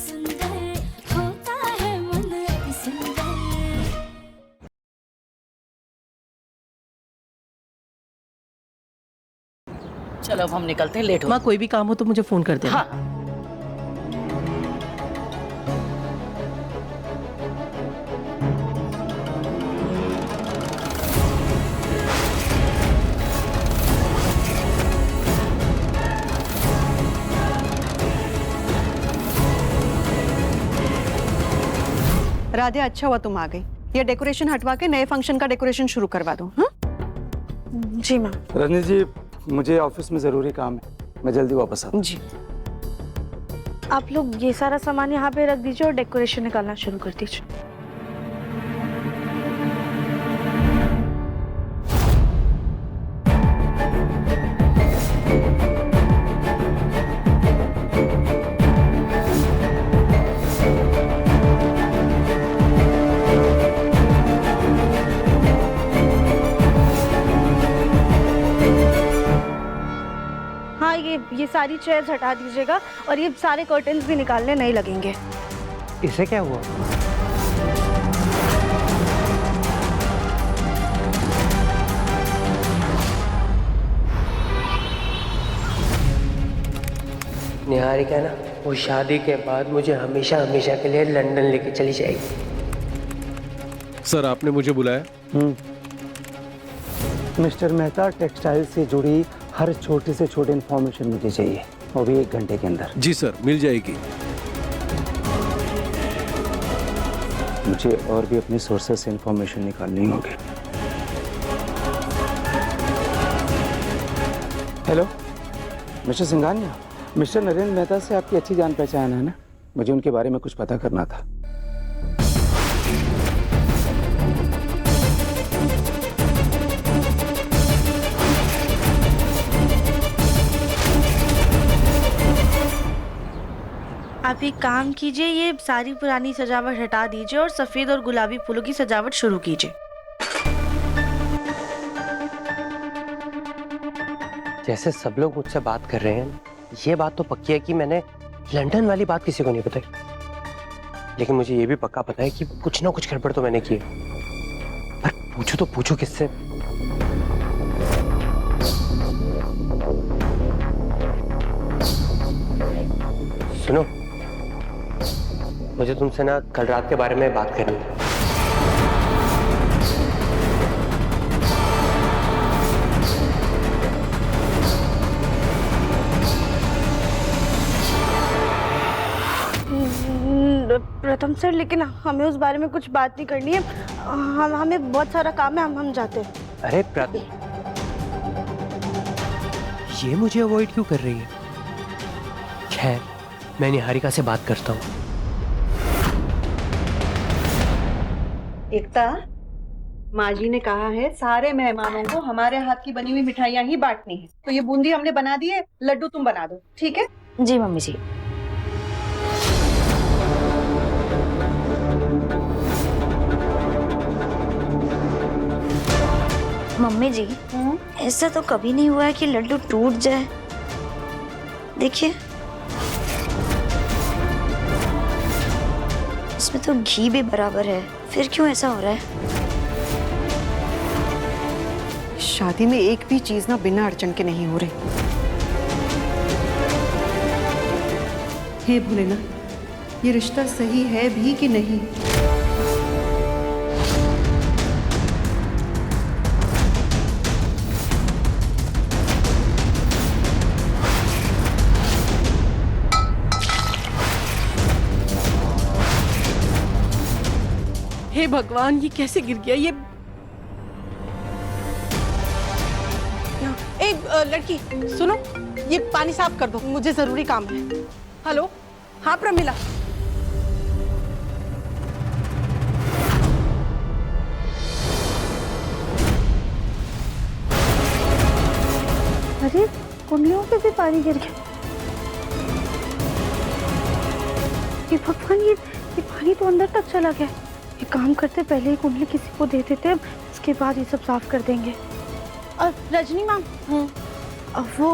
सुंदर होता है मन अति सुंदर। चलो अब हम निकलते हैं, लेट हो। माँ कोई भी काम हो तो मुझे फोन कर देना। हाँ। राधे, अच्छा हुआ तुम आ गई। ये डेकोरेशन हटवा के नए फंक्शन का डेकोरेशन शुरू करवा दो। हाँ जी मैम। रजनी जी, मुझे ऑफिस में जरूरी काम है, मैं जल्दी वापस आता हूँ। जी आप लोग ये सारा सामान यहाँ पे रख दीजिए और डेकोरेशन निकालना शुरू कर दीजिए। हाँ, ये सारी चेयर्स हटा दीजिएगा और ये सारे कर्टन्स भी निकालने नहीं लगेंगे। इसे क्या हुआ? निहारिका ना, वो शादी के बाद मुझे हमेशा हमेशा के लिए लंदन लेके चली जाएगी। सर, आपने मुझे बुलाया? मिस्टर मेहता, टेक्सटाइल से जुड़ी हर छोटी से छोटी इंफॉर्मेशन मुझे चाहिए, वो भी 1 घंटे के अंदर। जी सर, मिल जाएगी। मुझे और भी अपने सोर्सेस से इंफॉर्मेशन निकालनी होगी। Hello mister Singhania, mister Narendra Mehta से आपकी अच्छी जान पहचान है ना? मुझे उनके बारे में कुछ पता करना था। आप एक काम कीजिए, ये सारी पुरानी सजावट हटा दीजिए और सफेद और गुलाबी फूलों की सजावट शुरू कीजिए। जैसे सब लोग मुझसे बात कर रहे हैं, ये बात तो पक्की है कि मैंने लंदन वाली बात किसी को नहीं बताई, लेकिन मुझे ये भी पक्का पता है कि कुछ ना कुछ गड़बड़ तो मैंने की है। पर पूछो तो पूछो किससे? सुनो, मुझे तुमसे ना कल रात के बारे में बात करनी है। प्रथम सर, लेकिन हमें उस बारे में कुछ बात नहीं करनी है। हमें बहुत सारा काम है, हम जाते हैं। अरे प्रथम, ये मुझे अवॉइड क्यों कर रही है? खैर, मैं निहारिका से बात करता हूँ। एकता, माँ जी ने कहा है सारे मेहमानों को हमारे हाथ की बनी हुई मिठाइयाँ ही बांटनी है, तो ये बूंदी हमने बना दी है, लड्डू तुम बना दो, ठीक है? जी मम्मी जी। मम्मी जी, ऐसा तो कभी नहीं हुआ है कि लड्डू टूट जाए। देखिए, इसमें तो घी भी बराबर है, फिर क्यों ऐसा हो रहा है? शादी में एक भी चीज ना बिना अड़चन के नहीं हो रही। हे भोलेनाथ, ये रिश्ता सही है भी कि नहीं? हे भगवान, ये कैसे गिर गया? ये लड़की सुनो, ये पानी साफ कर दो, मुझे जरूरी काम है। हेलो, हाँ प्रमिला। अरे, कुंडलियों पे भी पानी गिर गया। ये भगवान, ये पानी तो अंदर तक चला गया। ये काम करते पहले ही कुंडली किसी को दे देते, अब इसके बाद ये सब साफ कर देंगे। और रजनी मैम, अब वो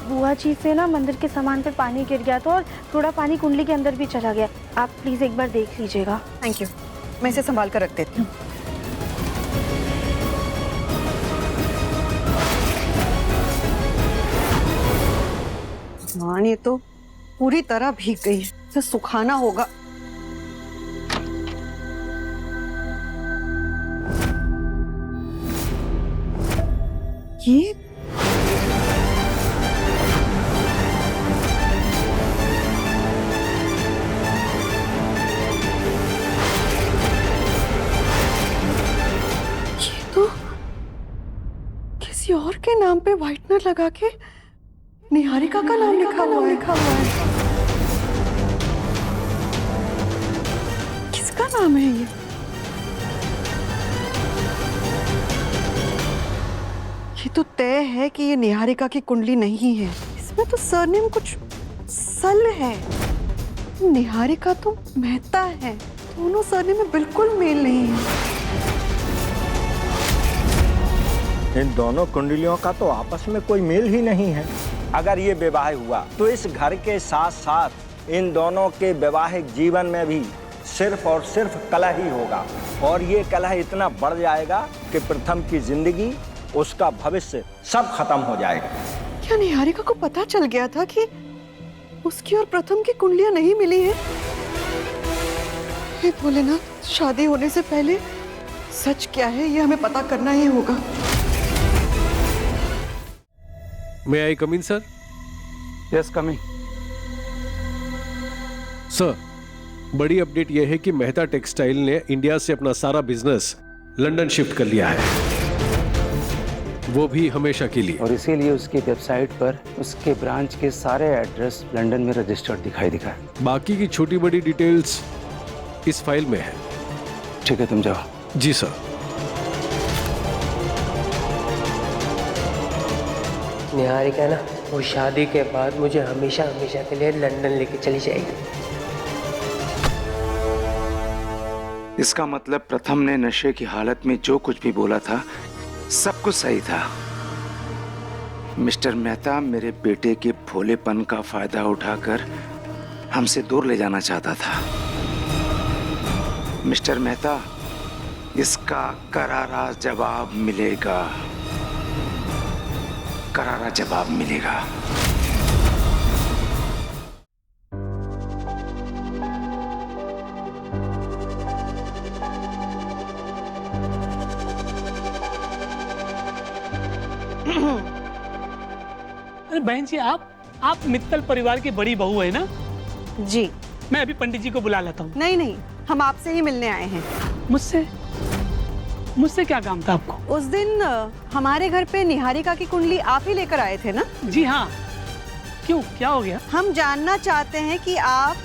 बुआ जी से ना मंदिर के सामान पे पानी गिर गया था और थोड़ा पानी कुंडली के अंदर भी चला गया। आप प्लीज एक बार देख लीजिएगा। थैंक यू, मैं इसे संभाल कर रख देती हूँ। मान, ये तो पूरी तरह भीग गई है, इसे सुखाना होगा। ये तो किसी और के नाम पे व्हाइटनर लगा के निहारिका का नाम लिखा हुआ है। किसका नाम है ये? ये तो तय है कि ये निहारिका की कुंडली नहीं है। इसमें तो सरनेम कुछ सल है। निहारिका तो मेहता है। दोनों सरनेम में बिल्कुल मेल नहीं है। इन दोनों कुंडलियों का तो आपस में कोई मेल ही नहीं है। अगर ये विवाह हुआ तो इस घर के साथ साथ इन दोनों के वैवाहिक जीवन में भी सिर्फ और सिर्फ कलह ही होगा, और ये कलह इतना बढ़ जाएगा कि प्रथम की जिंदगी, उसका भविष्य सब खत्म हो जाएगा। क्या निहारिका को पता चल गया था कि उसकी और प्रथम की कुंडलियां नहीं मिली हैं? हे भोलेनाथ, शादी होने से पहले सच क्या है ये हमें पता करना ही होगा। मे आई कम इन सर? Yes, coming. सर, बड़ी अपडेट यह है कि मेहता टेक्सटाइल ने इंडिया से अपना सारा बिजनेस लंदन शिफ्ट कर लिया है, वो भी हमेशा के लिए। और इसीलिए उसकी वेबसाइट पर उसके ब्रांच के सारे एड्रेस लंदन में रजिस्टर्ड दिखाई दिखा है। बाकी की छोटी बड़ी डिटेल्स इस फाइल में है। ठीक है, तुम जाओ। जी सर। निहारिका ना, वो शादी के बाद मुझे हमेशा हमेशा के लिए लंदन लेके चली जाएगी। इसका मतलब प्रथम ने नशे की हालत में जो कुछ भी बोला था सब कुछ सही था। मिस्टर मेहता मेरे बेटे के भोलेपन का फायदा उठाकर हमसे दूर ले जाना चाहता था। मिस्टर मेहता, इसका करारा जवाब मिलेगा, करारा जवाब मिलेगा। अरे बहन जी, आप मित्तल परिवार की बड़ी बहू है ना? जी। मैं अभी पंडित जी को बुला लेता हूँ। नहीं नहीं, हम आपसे ही मिलने आए हैं। मुझसे क्या काम था आपको? उस दिन हमारे घर पे निहारिका की कुंडली आप ही लेकर आए थे ना? जी हाँ। क्यों, क्या हो गया? हम जानना चाहते हैं कि आप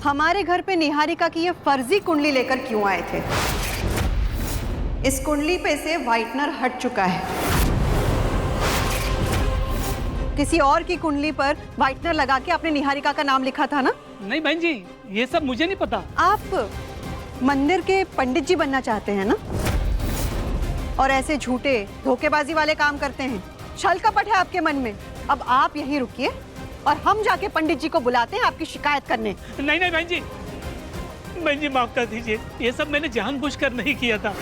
हमारे घर पे निहारिका की ये फर्जी कुंडली लेकर क्यों आए थे। इस कुंडली पे से व्हाइटनर हट चुका है। किसी और की कुंडली पर व्हाइटनर लगा के आपने निहारिका का नाम लिखा था ना? नहीं बहन जी, ये सब मुझे नहीं पता। आप मंदिर के पंडित जी बनना चाहते हैं ना, और ऐसे झूठे धोखेबाजी वाले काम करते हैं। छल कपट है आपके मन में। अब आप यहीं रुकिए और हम जाके पंडित जी को बुलाते हैं आपकी शिकायत करने। नहीं नहीं बहन जी माफ कर दीजिए, ये सब मैंने जानबूझकर नहीं किया था।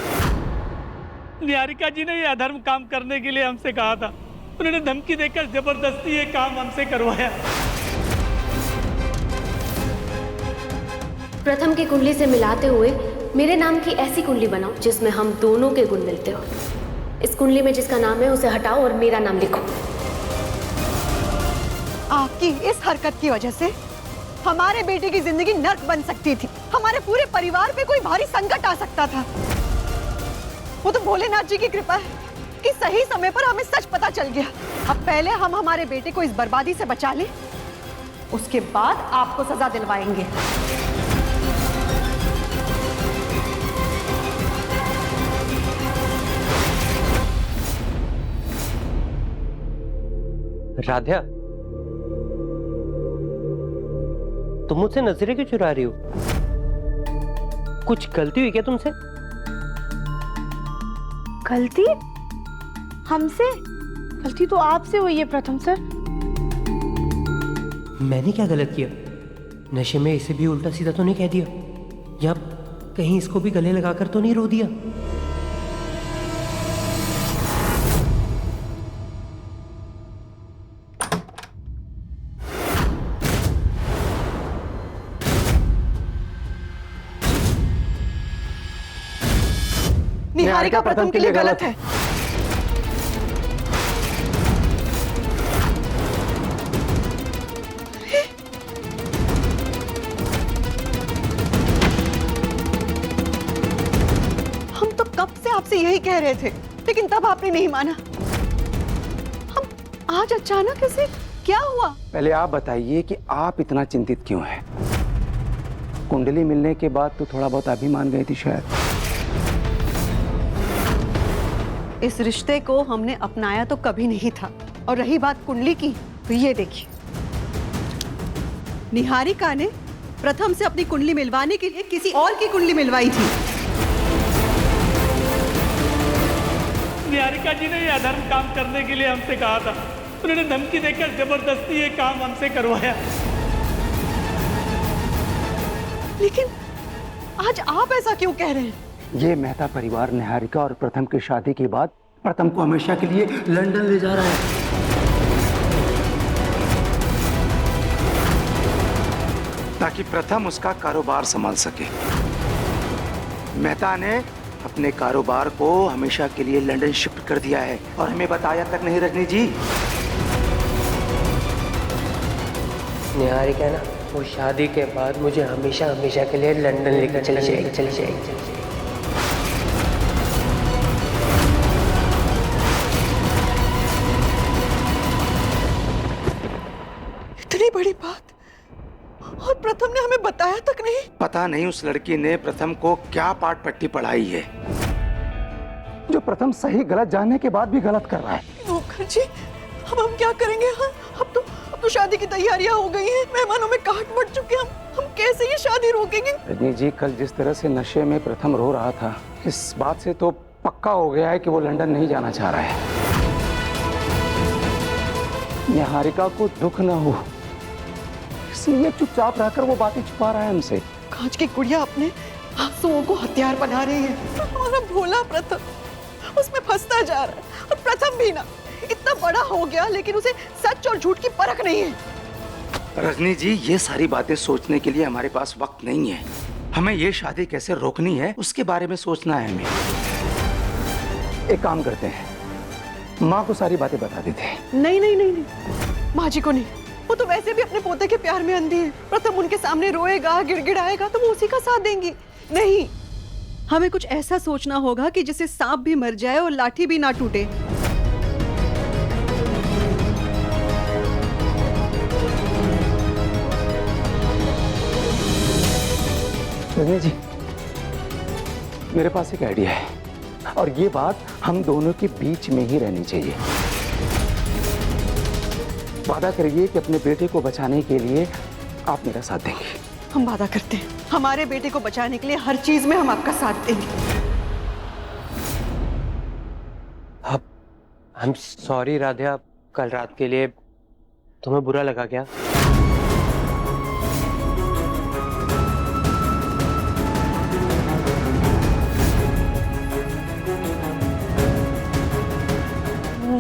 निहारिका जी ने ये अधर्म काम करने के लिए हमसे कहा था। उन्होंने धमकी देकर जबरदस्ती ये काम हमसे करवाया। प्रथम की कुंडली से मिलाते हुए मेरे नाम की ऐसी कुंडली बनाओ जिसमें हम दोनों के गुण मिलते हो। इस कुंडली में जिसका नाम है उसे हटाओ और मेरा नाम लिखो। आपकी इस हरकत की वजह से हमारे बेटे की जिंदगी नर्क बन सकती थी। हमारे पूरे परिवार पे कोई भारी संकट आ सकता था। वो तो भोलेनाथ जी की कृपा है कि सही समय पर हमें सच पता चल गया। अब पहले हम हमारे बेटे को इस बर्बादी से बचा लें, उसके बाद आपको सजा दिलवाएंगे। राध्या, तुम मुझसे नजरें क्यों चुरा रही हो? कुछ गलती हुई क्या तुमसे? गलती? हमसे? गलती तो आपसे हुई है प्रथम सर। मैंने क्या गलत किया? नशे में इसे भी उल्टा सीधा तो नहीं कह दिया, या कहीं इसको भी गले लगाकर तो नहीं रो दिया? निहारिका प्रथम के लिए गलत है। हम तो कब से आपसे यही कह रहे थे, लेकिन तब आपने नहीं माना। हम आज अचानक ऐसे क्या हुआ? पहले आप बताइए कि आप इतना चिंतित क्यों हैं? कुंडली मिलने के बाद तो थोड़ा बहुत आप भी मान गई थी शायद। इस रिश्ते को हमने अपनाया तो कभी नहीं था, और रही बात कुंडली की, तो ये देखिए, निहारिका ने प्रथम से अपनी कुंडली मिलवाने के लिए किसी और की कुंडली मिलवाई थी। निहारिका जी ने ये अधर्म काम करने के लिए हमसे कहा था। उन्होंने धमकी देकर जबरदस्ती ये काम हमसे करवाया। लेकिन आज आप ऐसा क्यों कह रहे हैं? ये मेहता परिवार निहारिका और प्रथम की शादी के बाद प्रथम को हमेशा के लिए लंदन ले जा रहा है, ताकि प्रथम उसका कारोबार संभाल सके। मेहता ने अपने कारोबार को हमेशा के लिए लंदन शिफ्ट कर दिया है और हमें बताया तक नहीं। रजनी जी, निहारिका ना, वो शादी के बाद मुझे हमेशा हमेशा के लिए लंदन लेकर चली जाएगी। इतनी बड़ी बात, और प्रथम ने हमें बताया तक नहीं। पता नहीं उस लड़की ने प्रथम को क्या पाठ पट्टी पढ़ाई है, जो प्रथम सही गलत जानने के बाद भी गलत कर रहा है। मुखर्जी, अब हम क्या करेंगे? हाँ, अब तो शादी की तैयारियां हो गई हैं, मेहमानों में काट बढ़ चुके हैं। हम कैसे ये शादी रोकेंगे? रजनी जी, कल जिस तरह से नशे में प्रथम रो रहा था, इस बात से तो पक्का हो गया है कि वो लंदन नहीं जाना चाह रहा है। निहारिका को दुख न हो, इसलिए चुपचाप रहकर वो बातें छुपा रहा है हमसे। कांच की गुड़िया अपने आंसुओं को हथियार बना रही है। हमारा भोला प्रथम उसमें फंसता जा रहा है, और प्रथम भी ना इतना बड़ा हो गया, लेकिन उसे सच और झूठ की परख नहीं है। रजनी जी, ये सारी बातें सोचने के लिए हमारे पास वक्त नहीं है। हमें ये शादी कैसे रोकनी है उसके बारे में सोचना है हमें। एक काम करते हैं, माँ को सारी बातें बता देते हैं। नहीं नहीं नहीं नहीं, माँ जी को नहीं। वो तो वैसे भी अपने पोते के प्यार में अंधी है। प्रथम उनके सामने रोएगा, गिड़गिड़ाएगा, तो वो उसी का साथ देंगी। नहीं, हमें कुछ ऐसा सोचना होगा कि जिससे सांप भी मर जाए और लाठी भी ना टूटे। रजनी जी, मेरे पास एक आइडिया है, और ये बात हम दोनों के बीच में ही रहनी चाहिए। वादा करिए कि अपने बेटे को बचाने के लिए आप मेरा साथ देंगे। हम वादा करते हैं, हमारे बेटे को बचाने के लिए हर चीज में हम आपका साथ देंगे। I'm sorry राधिया, कल रात के लिए तुम्हें बुरा लगा क्या?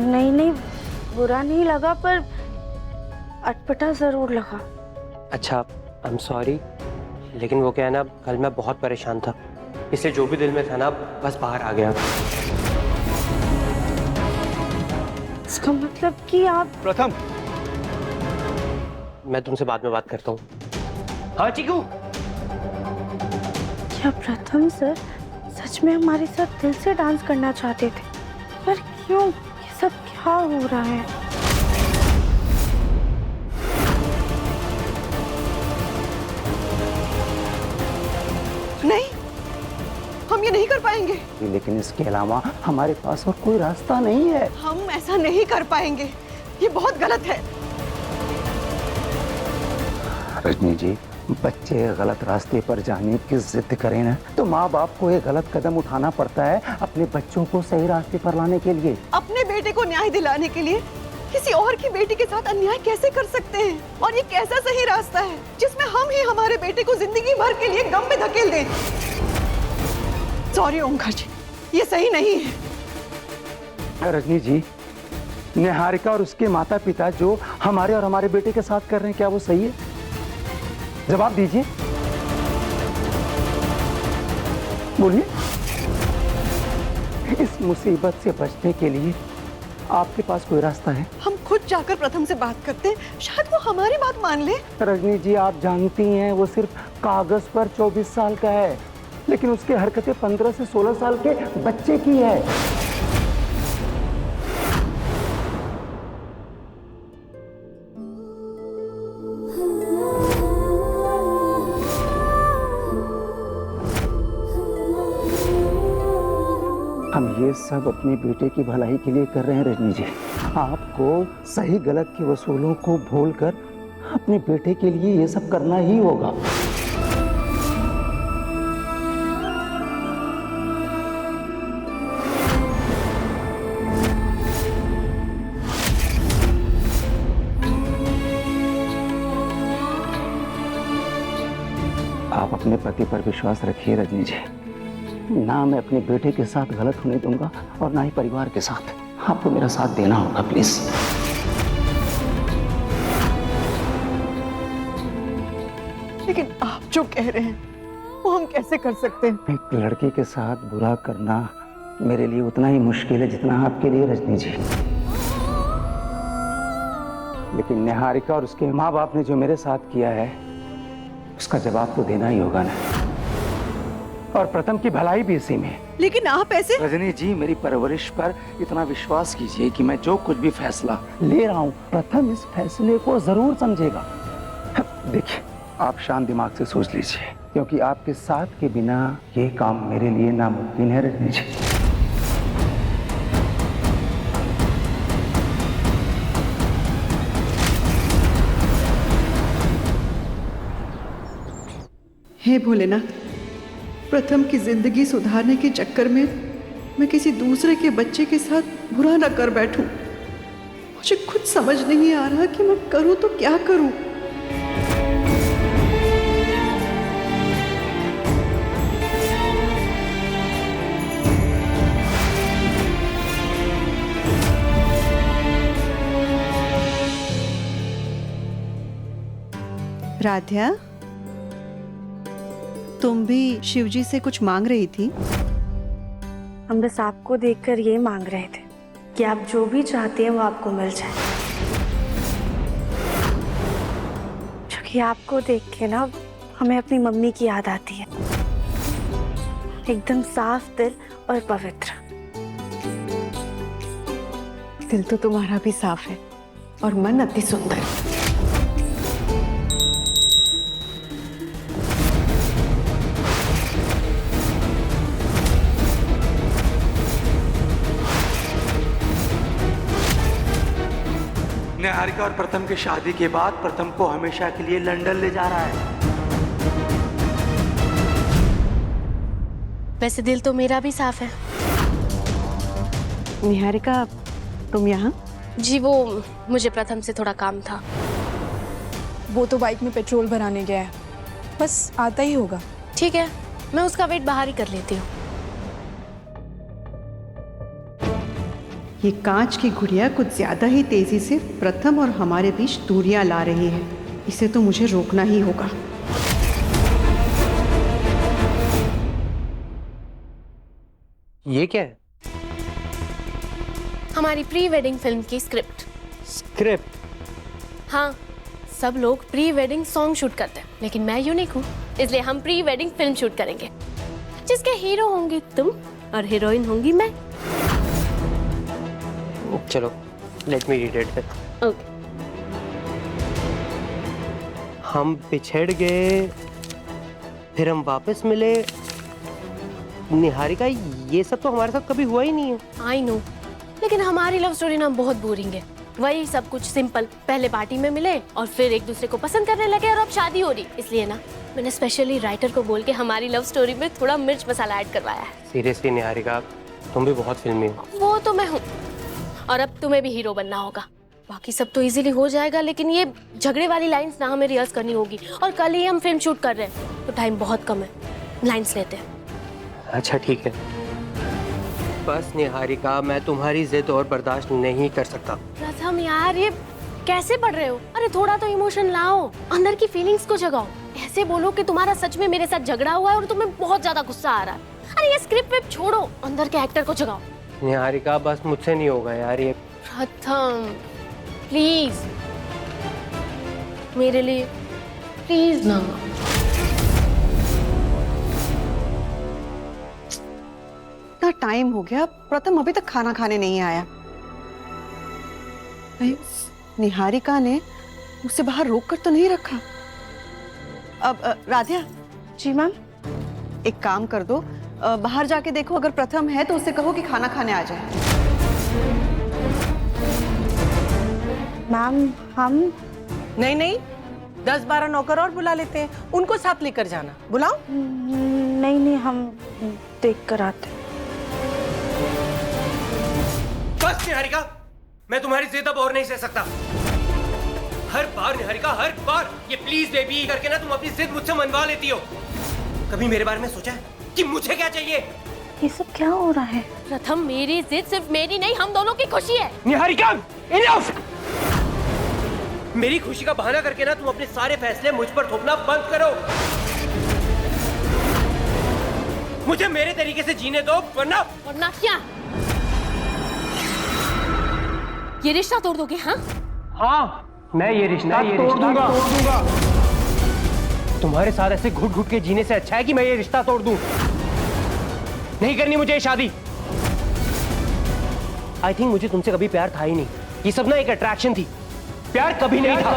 नहीं, बुरा नहीं लगा, पर अटपटा जरूर लगा। अच्छा, आई एम सॉरी, लेकिन वो क्या है ना, कल मैं बहुत परेशान था, इसलिए जो भी दिल में था ना बस बाहर आ गया। इसका मतलब कि आप... प्रथम, मैं तुमसे बाद में बात करता हूँ। हाँ चीकू। क्या प्रथम सर सच में हमारे साथ दिल से डांस करना चाहते थे? पर क्यों? ये सब क्या हो रहा है? नहीं, हम ये नहीं कर पाएंगे। लेकिन इसके अलावा हमारे पास और कोई रास्ता नहीं है। हम ऐसा नहीं कर पाएंगे, ये बहुत गलत है। रजनी जी, बच्चे गलत रास्ते पर जाने की जिद करें ना, तो माँ बाप को एक गलत कदम उठाना पड़ता है अपने बच्चों को सही रास्ते पर लाने के लिए। अपने बेटे को न्याय दिलाने के लिए किसी और की बेटी के साथ अन्याय कैसे कर सकते हैं? और ये कैसा सही रास्ता है जिसमें हम ही हमारे बेटे को जिंदगी भर के लिए गम में धकेल दें? सॉरी ओंकार जी, ये सही नहीं है। रजनी जी, निहारिका और उसके माता पिता जो हमारे और हमारे बेटे के साथ कर रहे हैं, क्या वो सही है? जवाब दीजिए, बोलिए। इस मुसीबत से बचने के लिए आपके पास कोई रास्ता है? हम खुद जाकर प्रथम से बात करते हैं, शायद वो हमारी बात मान ले। रजनी जी, आप जानती हैं वो सिर्फ कागज पर 24 साल का है, लेकिन उसकी हरकतें 15 से 16 साल के बच्चे की है। हम ये सब अपने बेटे की भलाई के लिए कर रहे हैं रजनी जी। आपको सही गलत के वसूलों को भूलकर अपने बेटे के लिए ये सब करना ही होगा। आप अपने पति पर विश्वास रखिए रजनी जी। ना मैं अपने बेटे के साथ गलत होने दूंगा और ना ही परिवार के साथ। आपको मेरा साथ देना होगा प्लीज। लेकिन आप जो कह रहे हैं वो हम कैसे कर सकते हैं? एक लड़की के साथ बुरा करना मेरे लिए उतना ही मुश्किल है जितना आपके लिए रजनी जी। लेकिन निहारिका और उसके माँ बाप ने जो मेरे साथ किया है उसका जवाब तो देना ही होगा ना। और प्रथम की भलाई भी इसी में। लेकिन आप ऐसे। रजनी जी, मेरी परवरिश पर इतना विश्वास कीजिए कि मैं जो कुछ भी फैसला ले रहा हूँ, प्रथम इस फैसले को जरूर समझेगा। देखिए, आप शांत दिमाग से सोच लीजिए, क्योंकि आपके साथ के बिना ये काम मेरे लिए नामुमकिन है रजनी जी। हे भोलेनाथ, प्रथम की जिंदगी सुधारने के चक्कर में मैं किसी दूसरे के बच्चे के साथ बुरा न कर बैठूं। मुझे खुद समझ नहीं आ रहा कि मैं करूं तो क्या करूं। राध्या, तुम भी शिवजी से कुछ मांग रही थी? हम बस आपको देखकर ये मांग रहे थे कि आप जो भी चाहते हैं वो आपको मिल जाए। क्योंकि आपको देख के ना हमें अपनी मम्मी की याद आती है। एकदम साफ दिल और पवित्र। दिल तो तुम्हारा भी साफ है और मन अति सुंदर। निहारिका और प्रथम की शादी के बाद प्रथम को हमेशा के लिए लंदन ले जा रहा है। वैसे दिल तो मेरा भी साफ है। निहारिका, तुम यहाँ? जी, वो मुझे प्रथम से थोड़ा काम था। वो तो बाइक में पेट्रोल भराने गया है, बस आता ही होगा। ठीक है, मैं उसका वेट बाहर ही कर लेती हूँ। ये कांच की गुड़िया कुछ ज्यादा ही तेजी से प्रथम और हमारे बीच दूरियां ला रही है। इसे तो मुझे रोकना ही होगा। ये क्या है? हमारी प्री वेडिंग फिल्म की स्क्रिप्ट। स्क्रिप्ट? हाँ, सब लोग प्री वेडिंग सॉन्ग शूट करते हैं, लेकिन मैं यूनिक हूँ, इसलिए हम प्री वेडिंग फिल्म शूट करेंगे, जिसके हीरो होंगी तुम और हीरोइन होंगी मैं। चलो, let me read it. Okay. हम बिछड़ गए, फिर हम वापस मिले। निहारिका, ये सब तो हमारे साथ कभी हुआ ही नहीं है। आई नो, लेकिन हमारी लव स्टोरी ना बहुत बोरिंग है। वही सब कुछ सिंपल, पहले पार्टी में मिले और फिर एक दूसरे को पसंद करने लगे और अब शादी हो रही। इसलिए ना मैंने स्पेशली राइटर को बोल के हमारी लव स्टोरी में थोड़ा मिर्च मसाला ऐड करवाया है। सीरियसली निहारिका, तुम भी बहुत फिल्मी हो। वो तो मैं हूँ, और अब तुम्हें भी हीरो बनना होगा। बाकी सब तो इजीली हो जाएगा, लेकिन ये झगड़े वाली लाइंस ना हमें रिहर्स करनी होगी, और कल ही हम फिल्म शूट कर रहे हैं तो टाइम बहुत कम है, लाइंस लेते हैं। अच्छा ठीक है, बस निहारिका मैं तुम्हारी जिद और बर्दाश्त नहीं कर सकता। प्रथम यार, ये कैसे पढ़ रहे हो? अरे थोड़ा तो इमोशन लाओ, अंदर की फीलिंग्स को जगाओ। ऐसे बोलो कि तुम्हारा सच में मेरे साथ झगड़ा हुआ है और तुम्हें बहुत ज्यादा गुस्सा आ रहा है। अरे ये स्क्रिप्ट वेब छोड़ो, अंदर के एक्टर को जगाओ। निहारिका बस मुझसे नहीं होगा यार ये। प्रथम प्लीज, मेरे लिए प्लीज ना। इतना टाइम हो गया, प्रथम अभी तक खाना खाने नहीं आया। कहीं निहारिका ने उसे बाहर रोक कर तो नहीं रखा? अब राधिया। जी मैम। एक काम कर दो, बाहर जाके देखो, अगर प्रथम है तो उसे कहो कि खाना खाने आ जाए। मैम हम नहीं नहीं, 10-12 नौकर और बुला लेते हैं, उनको साथ लेकर जाना। बुलाओ। नहीं नहीं, हम देख कर आते। बस निहारिका, मैं तुम्हारी जिद अब और नहीं सह सकता। हर बार निहारिका, हर बार ये प्लीज बेबी करके ना तुम अपनी जिद मुझसे मनवा लेती हो। कभी मेरे बारे में सोचा है कि मुझे क्या चाहिए? ये सब क्या हो रहा है? प्रथम, मेरी जिद सिर्फ मेरी नहीं, हम दोनों की खुशी है। निहारिका इनफ! मेरी खुशी का बहाना करके ना तुम अपने सारे फैसले मुझ पर थोपना बंद करो। मुझे मेरे तरीके से जीने दो, वरना क्या ये रिश्ता तोड़ दोगे? हाँ हाँ, मैं ये रिश्ता तोड़ दूंगा। तुम्हारे साथ ऐसे घुट घुट के जीने से अच्छा है कि मैं ये रिश्ता तोड़ दूं। नहीं करनी मुझे ये शादी। आई थिंक मुझे तुमसे कभी प्यार था ही नहीं। ये सब ना एक अट्रैक्शन थी, प्यार कभी नहीं था।